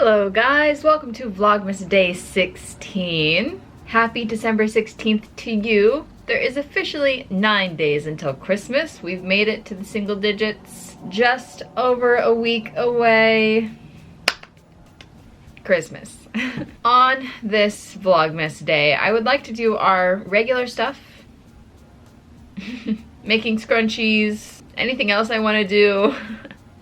Hello guys, welcome to Vlogmas Day 16. Happy December 16th to you. There is officially 9 days until Christmas. We've made it to the single digits. Just over a week away. Christmas. On this Vlogmas Day, I would like to do our regular stuff. Making scrunchies, anything else I want to do.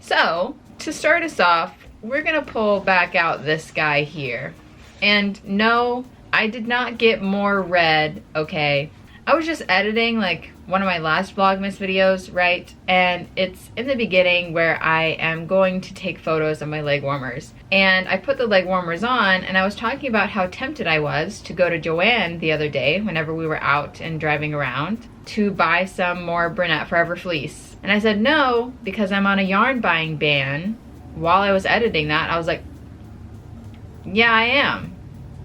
So, to start us off, we're gonna pull back out this guy here. And no, I did not get more red, okay? I was just editing like one of my last Vlogmas videos, right? And it's in the beginning where I am going to take photos of my leg warmers. And I put the leg warmers on and I was talking about how tempted I was to go to Joann the other day whenever we were out and driving around to buy some more Brunette Forever fleece. And I said no, because I'm on a yarn buying ban. While I was editing that, I was like, yeah, I am.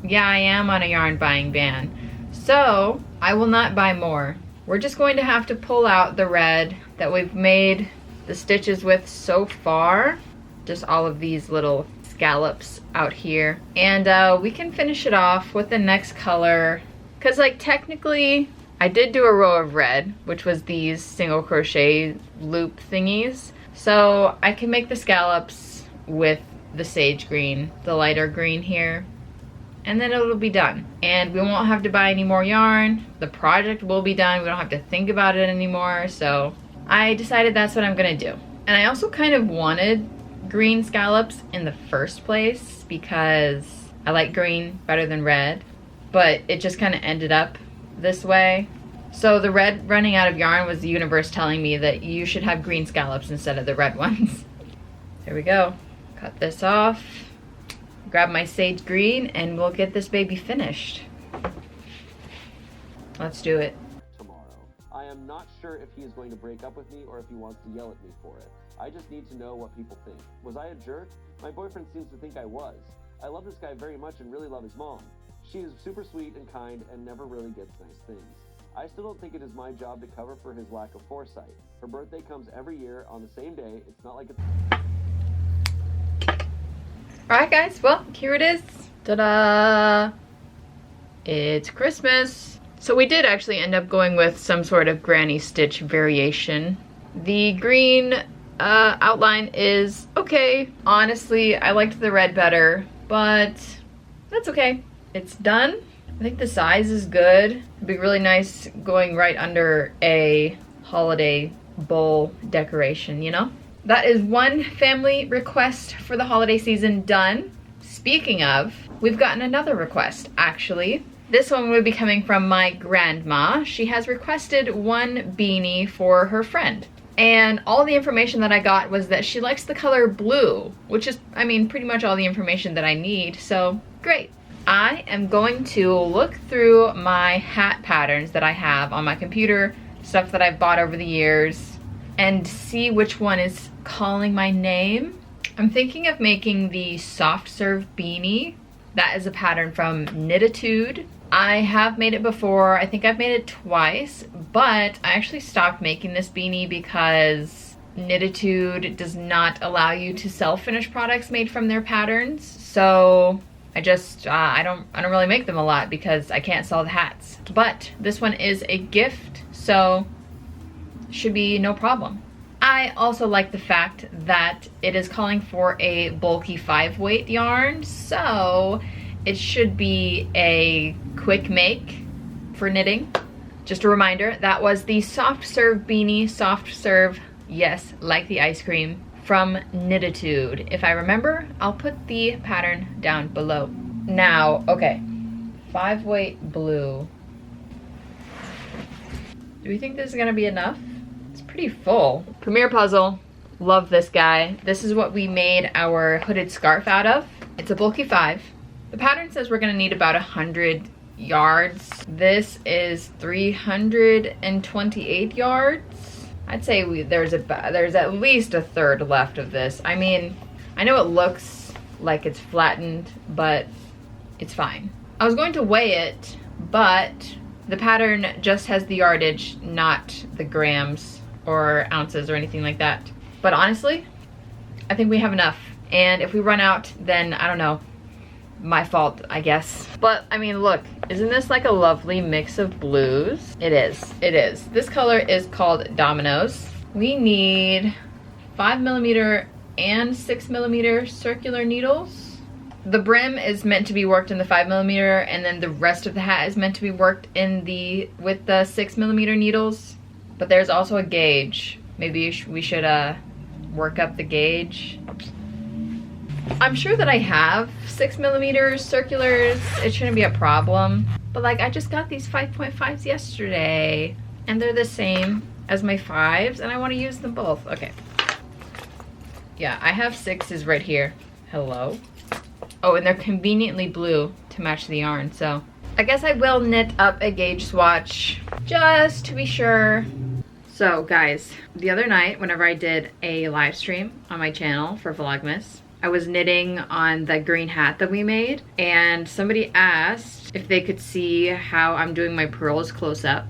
Yeah, I am on a yarn buying ban. So, I will not buy more. We're just going to have to pull out the red that we've made the stitches with so far. Just all of these little scallops out here. And we can finish it off with the next color. Because like technically, I did do a row of red, which was these single crochet loop thingies. So I can make the scallops with the sage green, the lighter green here, and then it'll be done. And we won't have to buy any more yarn. The project will be done. We don't have to think about it anymore. So I decided that's what I'm gonna do. And I also kind of wanted green scallops in the first place because I like green better than red, but it just kind of ended up this way. So the red running out of yarn was the universe telling me that you should have green scallops instead of the red ones. There we go. Cut this off. Grab my sage green and we'll get this baby finished. Let's do it. Tomorrow. I am not sure if he is going to break up with me or if he wants to yell at me for it. I just need to know what people think. Was I a jerk? My boyfriend seems to think I was. I love this guy very much and really love his mom. She is super sweet and kind and never really gets nice things. I still don't think it is my job to cover for his lack of foresight. Her birthday comes every year on the same day. It's not like it's... Alright guys, well, here it is. Ta-da! It's Christmas. So we did actually end up going with some sort of granny stitch variation. The green outline is okay. Honestly, I liked the red better, but that's okay. It's done. I think the size is good. It'd be really nice going right under a holiday bowl decoration, you know? That is one family request for the holiday season done. Speaking of, we've gotten another request, actually. This one will be coming from my grandma. She has requested one beanie for her friend. And all the information that I got was that she likes the color blue, which is, I mean, pretty much all the information that I need, so great. I am going to look through my hat patterns that I have on my computer, stuff that I've bought over the years, and see which one is calling my name. I'm thinking of making the soft serve beanie. That is a pattern from Knititude. I have made it before. I think I've made it twice, but I actually stopped making this beanie because Knititude does not allow you to sell finished products made from their patterns. So I just, I don't really make them a lot because I can't sell the hats. But this one is a gift, so should be no problem. I also like the fact that it is calling for a bulky 5-weight yarn, so it should be a quick make for knitting. Just a reminder, that was the soft serve beanie, soft serve, yes, like the ice cream, from Knititude. If I remember, I'll put the pattern down below. Now, okay, 5-weight blue. Do we think this is gonna be enough? It's pretty full. Premier Puzzle, love this guy. This is what we made our hooded scarf out of. It's a bulky 5. The pattern says we're gonna need about 100 yards. This is 328 yards. I'd say there's at least a third left of this. I mean, I know it looks like it's flattened, but it's fine. I was going to weigh it, but the pattern just has the yardage, not the grams or ounces or anything like that. But honestly, I think we have enough. And if we run out, then I don't know, my fault, I guess. But I mean, look, isn't this like a lovely mix of blues? It is, it is. This color is called Dominoes. We need 5mm and 6mm circular needles. The brim is meant to be worked in the 5mm, and then the rest of the hat is meant to be worked in with the 6mm needles. But there's also a gauge. Maybe we should work up the gauge. I'm sure that I have 6mm circulars. It shouldn't be a problem. But like, I just got these 5.5s yesterday, and they're the same as my 5s, and I want to use them both. Okay. Yeah, I have 6s right here. Hello. Oh, and they're conveniently blue to match the yarn, so I guess I will knit up a gauge swatch just to be sure. So guys, the other night, whenever I did a live stream on my channel for Vlogmas, I was knitting on the green hat that we made, and somebody asked if they could see how I'm doing my pearls close up.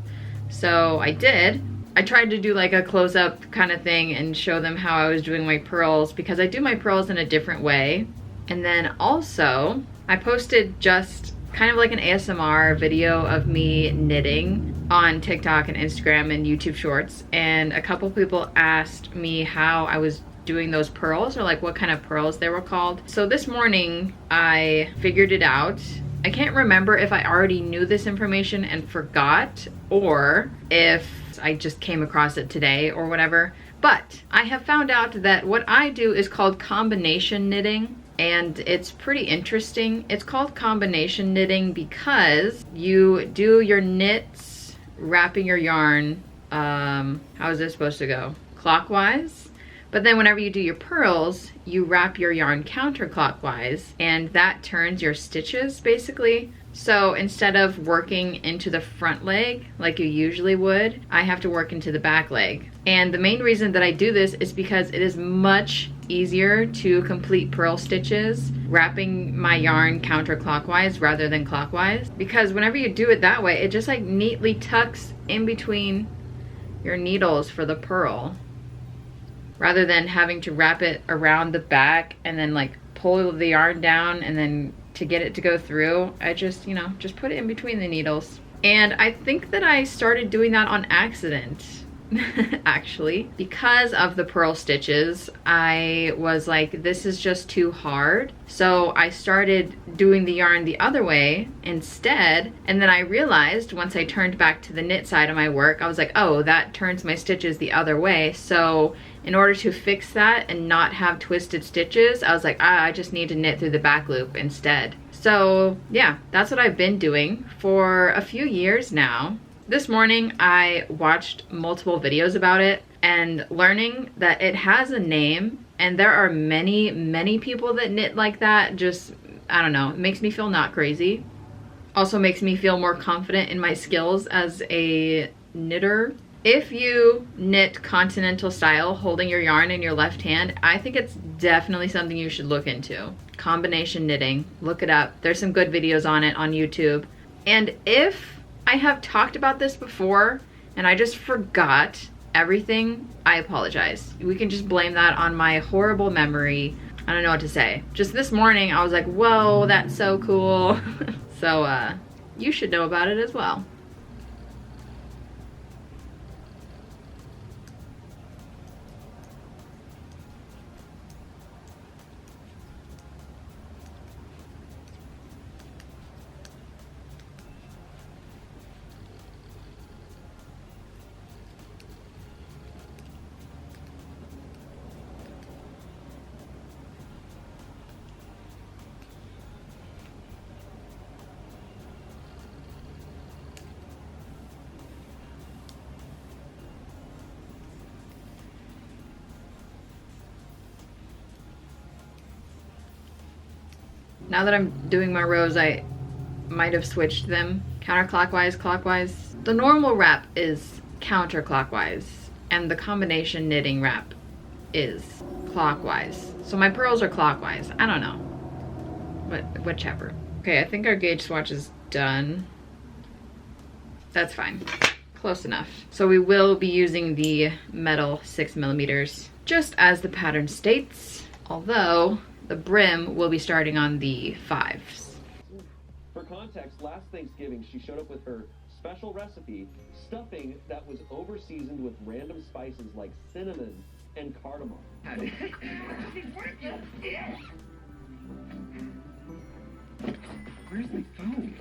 So I did. I tried to do like a close up kind of thing and show them how I was doing my pearls, because I do my pearls in a different way. And then also, I posted just kind of like an ASMR video of me knitting on TikTok and Instagram and YouTube Shorts, and a couple people asked me how I was doing those pearls, or like what kind of pearls they were called. So this morning I figured it out. I can't remember if I already knew this information and forgot, or if I just came across it today or whatever, but I have found out that what I do is called combination knitting, and it's pretty interesting. It's called combination knitting because you do your knits wrapping your yarn, how is this supposed to go? Clockwise? But then whenever you do your pearls, you wrap your yarn counterclockwise, and that turns your stitches basically. So instead of working into the front leg like you usually would, I have to work into the back leg. And the main reason that I do this is because it is much easier to complete pearl stitches wrapping my yarn counterclockwise rather than clockwise. Because whenever you do it that way, it just like neatly tucks in between your needles for the pearl, rather than having to wrap it around the back and then like pull the yarn down and then to get it to go through. I just, you know, just put it in between the needles. And I think that I started doing that on accident, actually. Because of the pearl stitches, I was like, this is just too hard. So I started doing the yarn the other way instead. And then I realized once I turned back to the knit side of my work, I was like, oh, that turns my stitches the other way. So in order to fix that and not have twisted stitches, I was like, I just need to knit through the back loop instead. So yeah, that's what I've been doing for a few years now. This morning I watched multiple videos about it and learning that it has a name, and there are many people that knit like that. Just, I don't know, it makes me feel not crazy. Also makes me feel more confident in my skills as a knitter. If you knit continental style holding your yarn in your left hand, I think it's definitely something you should look into. Combination knitting, look it up. There's some good videos on it on YouTube. And if I have talked about this before and I just forgot everything, I apologize. We can just blame that on my horrible memory. I don't know what to say. Just this morning I was like, whoa, that's so cool. So you should know about it as well. Now that I'm doing my rows, I might have switched them counterclockwise, clockwise. The normal wrap is counterclockwise, and the combination knitting wrap is clockwise. So my pearls are clockwise. I don't know, but whichever. Okay, I think our gauge swatch is done. That's fine, close enough. So we will be using the metal 6mm, just as the pattern states. Although the brim will be starting on the 5s. For context, last Thanksgiving she showed up with her special recipe, stuffing that was over-seasoned with random spices like cinnamon and cardamom. Where's my phone?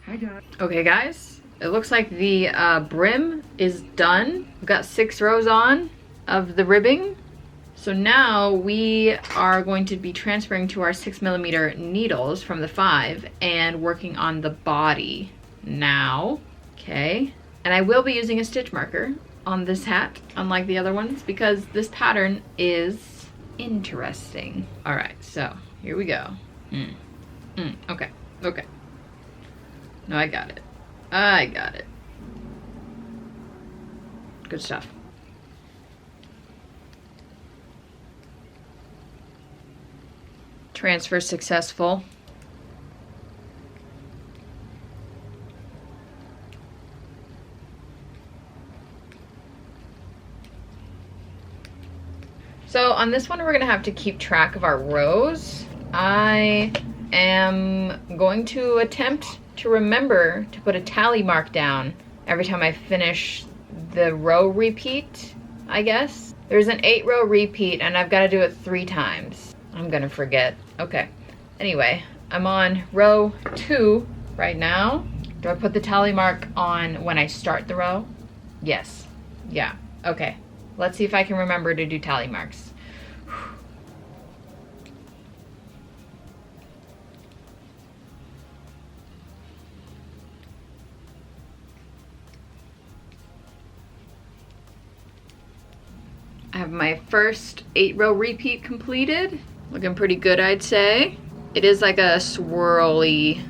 Hi, Dad. Okay, guys, it looks like the brim is done. We've got 6 rows on of the ribbing. So now we are going to be transferring to our 6mm needles from the 5 and working on the body now. Okay, and I will be using a stitch marker on this hat, unlike the other ones, because this pattern is interesting. All right, so here we go. Okay, okay. No, I got it. I got it. Good stuff. Transfer successful. So on this one, we're gonna have to keep track of our rows. I am going to attempt to remember to put a tally mark down every time I finish the row repeat, I guess. There's an 8-row repeat and I've got to do it 3 times. I'm gonna forget. Okay. Anyway, I'm on row 2 right now. Do I put the tally mark on when I start the row? Yes. Yeah. Okay. Let's see if I can remember to do tally marks. I have my first 8-row repeat completed. Looking pretty good, I'd say. It is like a swirly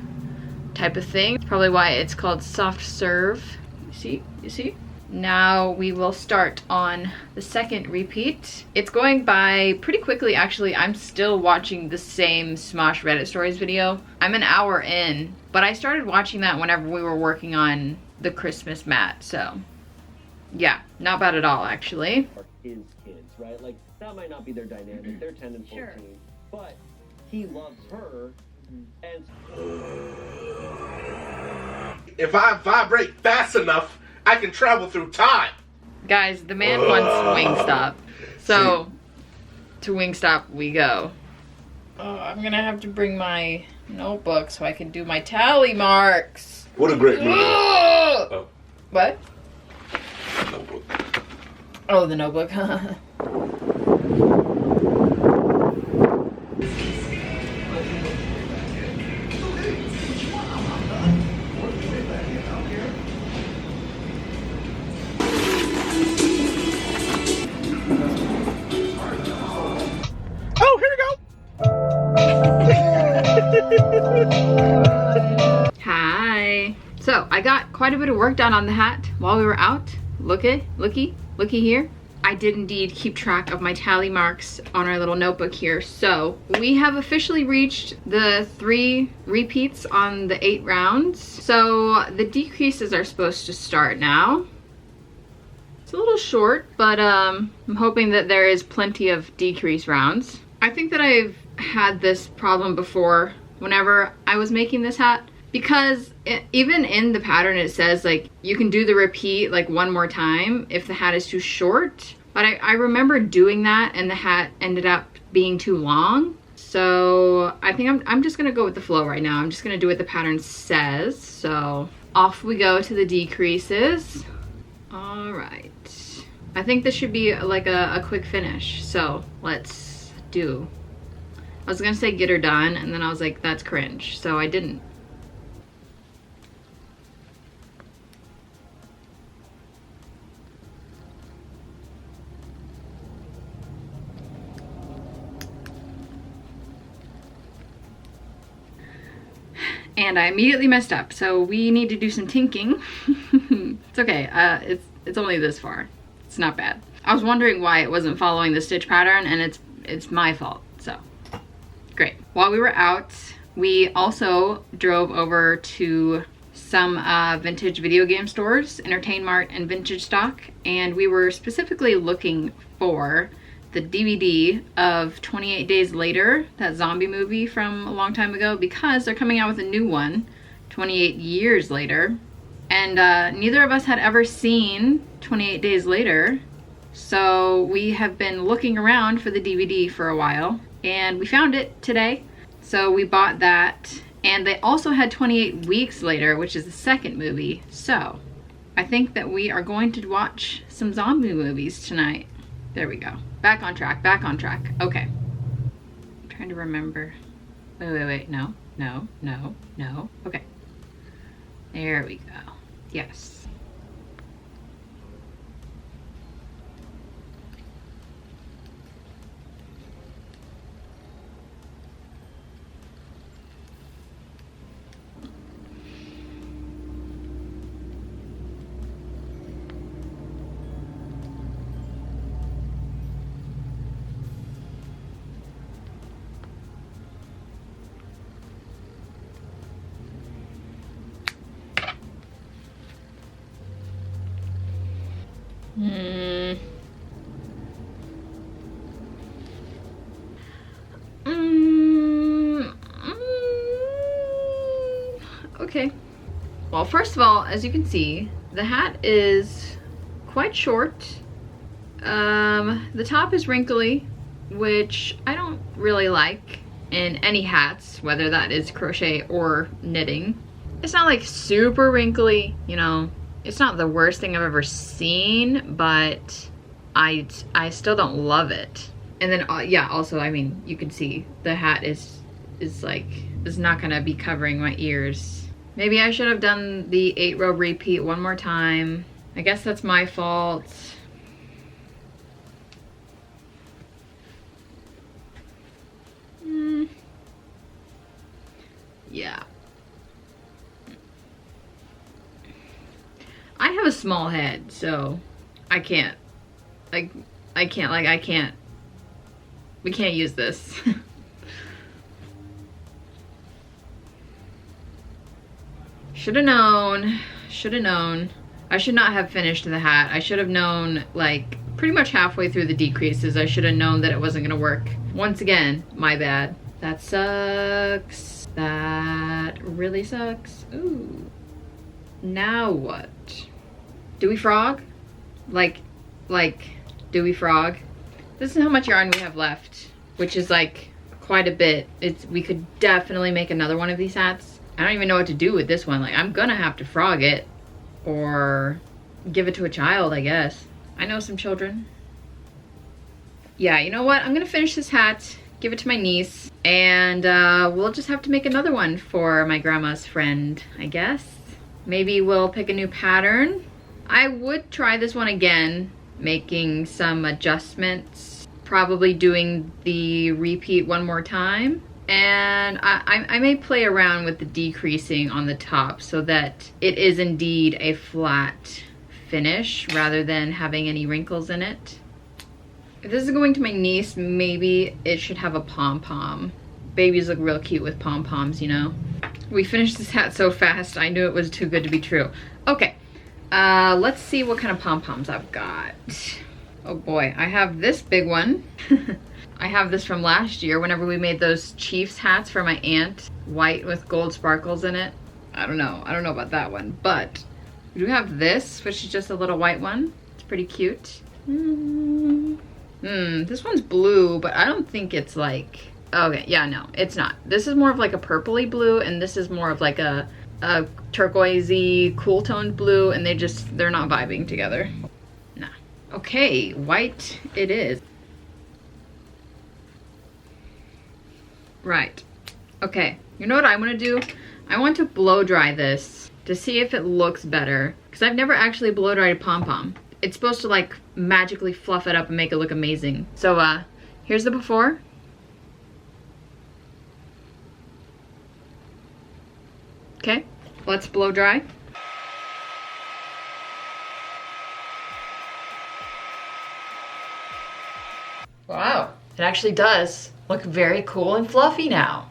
type of thing. That's probably why it's called soft serve. You see? You see? Now we will start on the second repeat. It's going by pretty quickly, actually. I'm still watching the same Smosh Reddit Stories video. I'm an hour in, but I started watching that whenever we were working on the Christmas mat, so yeah, not bad at all, actually. His kids, right? Like, that might not be their dynamic. They're 10 and 14, sure, but he loves her, and if I vibrate fast enough, I can travel through time. Guys, the man wants Wingstop. So, to Wingstop we go. Oh, I'm gonna have to bring my notebook so I can do my tally marks. What a great movie. Oh. What? Notebook. Oh, the notebook. Hi. So I got quite a bit of work done on the hat while we were out. Looky here. I did indeed keep track of my tally marks on our little notebook here. So we have officially reached the 3 repeats on the 8 rounds. So the decreases are supposed to start now. It's a little short, but I'm hoping that there is plenty of decrease rounds. I think that I've had this problem before whenever I was making this hat, because even in the pattern it says like you can do the repeat like 1 more time if the hat is too short, but I remember doing that and the hat ended up being too long. So I think I'm just gonna go with the flow right now. I'm just gonna do what the pattern says. So off we go to the decreases. All right, I think this should be like a quick finish, so let's do. I was gonna say get her done, and then I was like, that's cringe, so I didn't. And I immediately messed up, so we need to do some tinking. It's okay, it's only this far. It's not bad. I was wondering why it wasn't following the stitch pattern, and it's my fault, so. Great. While we were out, we also drove over to some vintage video game stores, Entertain Mart and Vintage Stock, and we were specifically looking for the DVD of 28 Days Later, that zombie movie from a long time ago, because they're coming out with a new one 28 years later. And neither of us had ever seen 28 Days Later. So we have been looking around for the DVD for a while, and we found it today. So we bought that. And they also had 28 Weeks Later, which is the second movie. So I think that we are going to watch some zombie movies tonight. There we go. Back on track, back on track. Okay. I'm trying to remember. Wait. No. Okay. There we go. Yes. Okay. Well, first of all, as you can see, the hat is quite short. The top is wrinkly, which I don't really like in any hats, whether that is crochet or knitting. It's not like super wrinkly, you know. It's not the worst thing I've ever seen, but I still don't love it. And then yeah, also, I mean, you can see the hat is not gonna be covering my ears. Maybe I should have done the 8-row repeat one more time. I guess that's my fault. Yeah. I have a small head, so I can't. We can't use this. Should have known. I should not have finished the hat. I should have known, like, pretty much halfway through the decreases. I should have known that it wasn't gonna work. Once again, my bad. That sucks. That really sucks. Ooh. Now what? Do we frog? Like, do we frog? This is how much yarn we have left, which is like quite a bit. We could definitely make another one of these hats. I don't even know what to do with this one. Like, I'm gonna have to frog it or give it to a child, I guess. I know some children. Yeah, you know what? I'm gonna finish this hat, give it to my niece, and we'll just have to make another one for my grandma's friend, I guess. Maybe we'll pick a new pattern. I would try this one again, making some adjustments, probably doing the repeat one more time. And I may play around with the decreasing on the top so that it is indeed a flat finish rather than having any wrinkles in it. If this is going to my niece, maybe it should have a pom-pom. Babies look real cute with pom-poms, you know? We finished this hat so fast, I knew it was too good to be true. Okay, let's see what kind of pom-poms I've got. Oh boy, I have this big one. I have this from last year whenever we made those Chiefs hats for my aunt. White with gold sparkles in it. I don't know about that one, but we do have this, which is just a little white one. It's pretty cute. This one's blue, but I don't think it's like, okay, yeah, no, it's not. This is more of like a purpley blue, and this is more of like a turquoisey, cool toned blue, and they're not vibing together. Nah. Okay, white it is. Right. Okay, you know what I want to do? I want to blow dry this to see if it looks better, because I've never actually blow dried a pom-pom. It's supposed to like magically fluff it up and make it look amazing. So here's the before. Okay, let's blow dry. Wow, it actually does look very cool and fluffy now.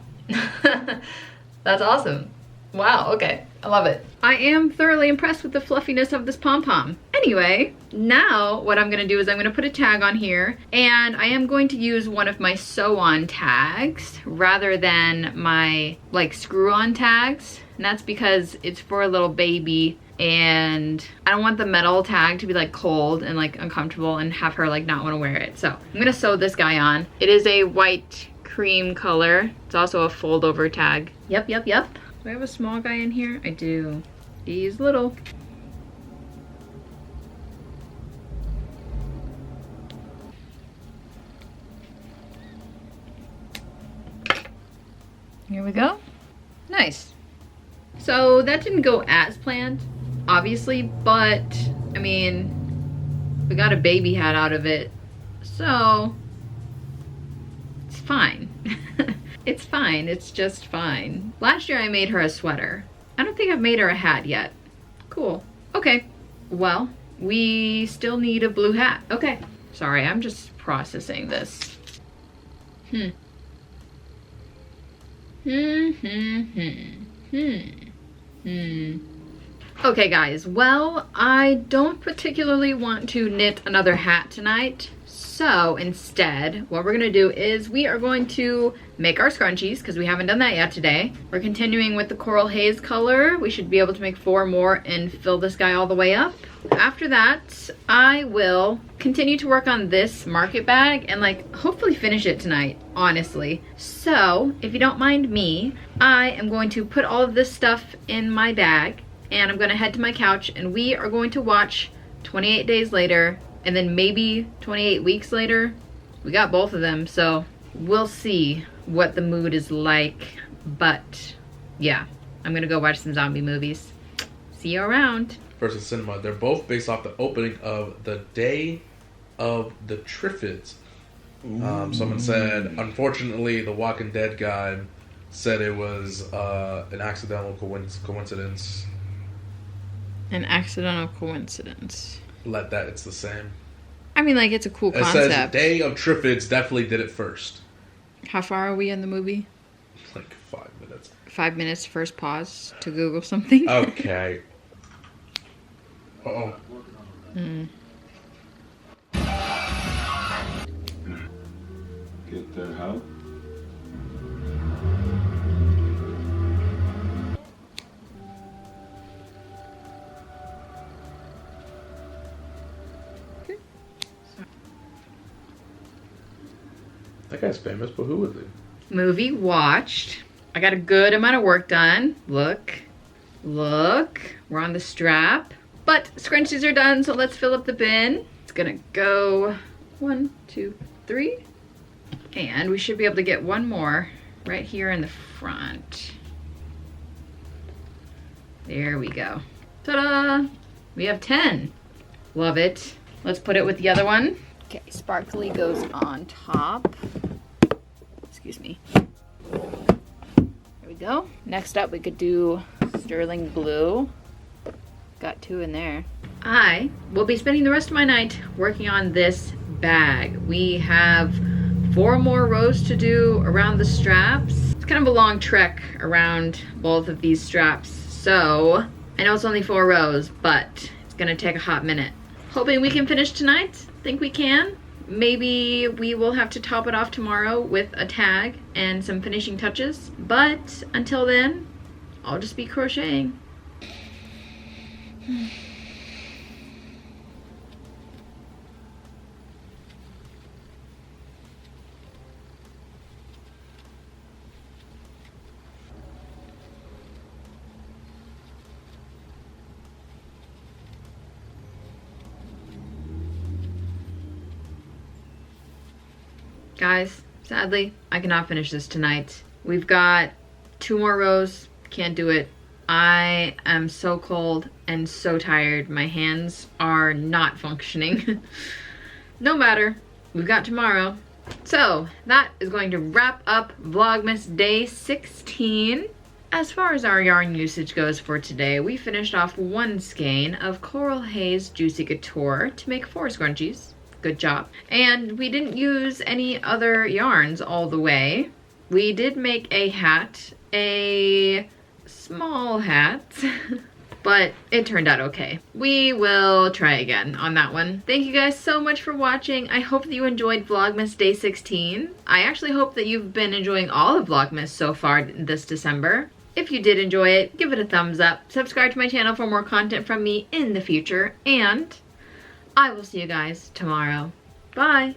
That's awesome. Wow, okay. I love it. I am thoroughly impressed with the fluffiness of this pom-pom. Anyway, now what I'm gonna do is I'm gonna put a tag on here, and I am going to use one of my sew-on tags rather than my like screw-on tags. And that's because it's for a little baby, and I don't want the metal tag to be like cold and like uncomfortable and have her like not want to wear it. So I'm gonna sew this guy on. It is a white cream color. It's also a fold over tag. Yep. Do I have a small guy in here? I do. He's little. Here we go. Nice. So that didn't go as planned, obviously, but I mean, we got a baby hat out of it, so it's fine. It's fine, it's just fine. Last year I made her a sweater. I don't think I've made her a hat yet. Cool. Okay, well, we still need a blue hat. Okay, sorry, I'm just processing this. Okay guys, well, I don't particularly want to knit another hat tonight. So instead, what we're gonna do is we are going to make our scrunchies because we haven't done that yet today. We're continuing with the coral haze color. We should be able to make 4 more and fill this guy all the way up. After that, I will continue to work on this market bag and like hopefully finish it tonight, honestly. So if you don't mind me, I am going to put all of this stuff in my bag and I'm gonna head to my couch and we are going to watch 28 Days Later and then maybe 28 weeks later. We got both of them, so we'll see what the mood is like. But yeah, I'm gonna go watch some zombie movies. See you around. Versus cinema. They're both based off the opening of The Day of the Triffids. Someone said, unfortunately, the Walking Dead guy said it was an accidental coincidence. An accidental coincidence. Let that, it's the same. I mean, like, it's a cool It concept. says Day of Triffids definitely did it first. How far are we in the movie? Like 5 minutes. 5 minutes, first pause to Google something. Okay. Uh-oh. Get the how? That guy's famous, but who is he? Movie watched. I got a good amount of work done. Look. We're on the strap. But scrunchies are done, so let's fill up the bin. It's gonna go 1, 2, 3. And we should be able to get one more right here in the front. There we go. Ta-da! We have 10. Love it. Let's put it with the other one. Okay, sparkly goes on top. Excuse me. There we go. Next up, we could do sterling blue. Got 2 in there. I will be spending the rest of my night working on this bag. We have 4 more rows to do around the straps. It's kind of a long trek around both of these straps. So I know it's only 4 rows, but it's gonna take a hot minute. Hoping we can finish tonight. Think we can. Maybe we will have to top it off tomorrow with a tag and some finishing touches. But until then, I'll just be crocheting. Guys, sadly, I cannot finish this tonight. We've got 2 more rows. Can't do it. I am so cold and so tired. My hands are not functioning. No matter. We've got tomorrow. So, that is going to wrap up Vlogmas Day 16. As far as our yarn usage goes for today, we finished off 1 skein of Coral Haze Juicy Couture to make 4 scrunchies. Good job. And we didn't use any other yarns all the way. We did make a hat, a small hats. But it turned out okay. We will try again on that one. Thank you guys so much for watching. I hope that you enjoyed Vlogmas Day 16. I actually hope that you've been enjoying all of Vlogmas so far this December. If you did enjoy it, give it a thumbs up. Subscribe to my channel for more content from me in the future. And I will see you guys tomorrow. Bye!